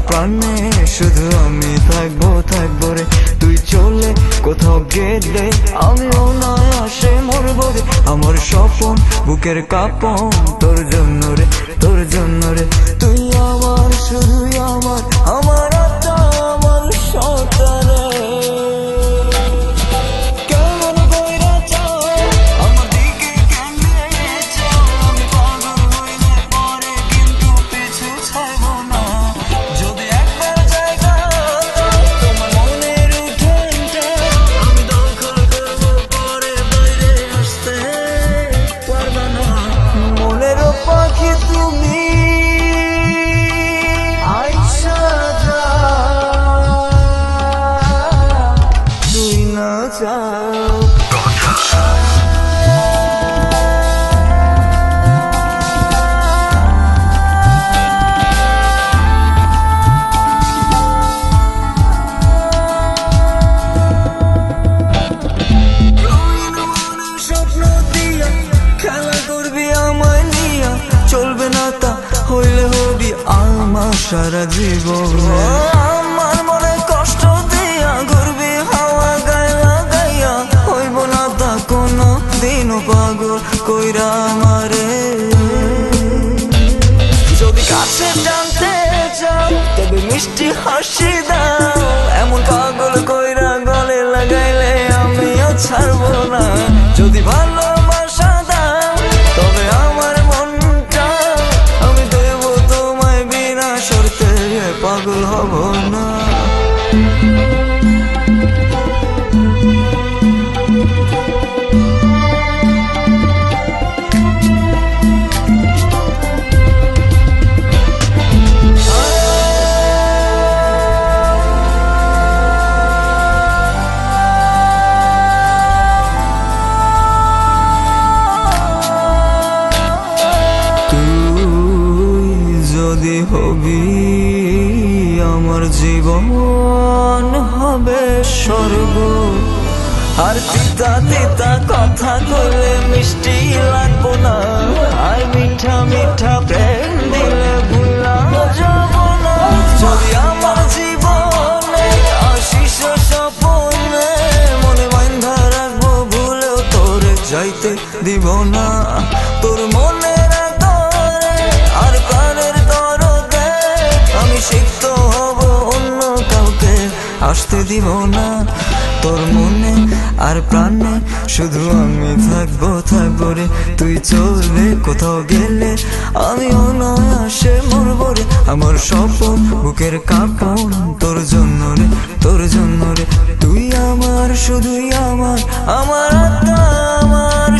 প্রাণে শুধু আমি থাকবো থাকবো রে। তুই চলে কোথাও গেলে আমিও নয় আসে মরবো রে। আমার স্বপন বুকের কাঁপন তোর জন্য রে, তোর জন্য রে। তুই আমার শুধুই আমার, আমার আত্মা আমার সন্তান। চলবে না তা হইলে হবি আমার সারা জীবন। আমার মনে কষ্ট দিয়া ঘুরবি হাওয়া গায়া গাইয়া, হইব না তা কোনো দিনও পাগল কইরা আমারে। যদি কাছে টানতে চাও তবে মিষ্টি হাসি দাও, এমন পাগল কইরা গলে লাগাইলে আমিও ছাড়বো না। যদি ভালোবাসা দাও তবে আমার মনটা আমি দেব তোমায়, বিনা শর্তে পাগল হব না। যদি হবি আমার জীবন হবে স্বর্গ, আর তিতা তিতা কথা কইলে মিষ্টি লাগবো না, আর মিঠা মিঠা প্রেম দিলে ভুলা যাব না। যদি আমার জীবনে আসিস স্বপনে, মনে বাঁধা রাখবো ভুলেও তোরে যাইতে দিব না। তোর মনে আর প্রাণের দরদে আমি সিক্ত হব, অন্য কাউকে আসতে দিব না। তোর মনে আর প্রাণে শুধু আমি থাকবো থাকবো রে। তুই চললে কোথাও গেলে আমি অনায়াসে মরবো রে। আমার স্বপন বুকের কাঁপন তোর জন্য রে, তোর জন্য রে। তুই আমার শুধুই আমার, আমার আত্মা আমার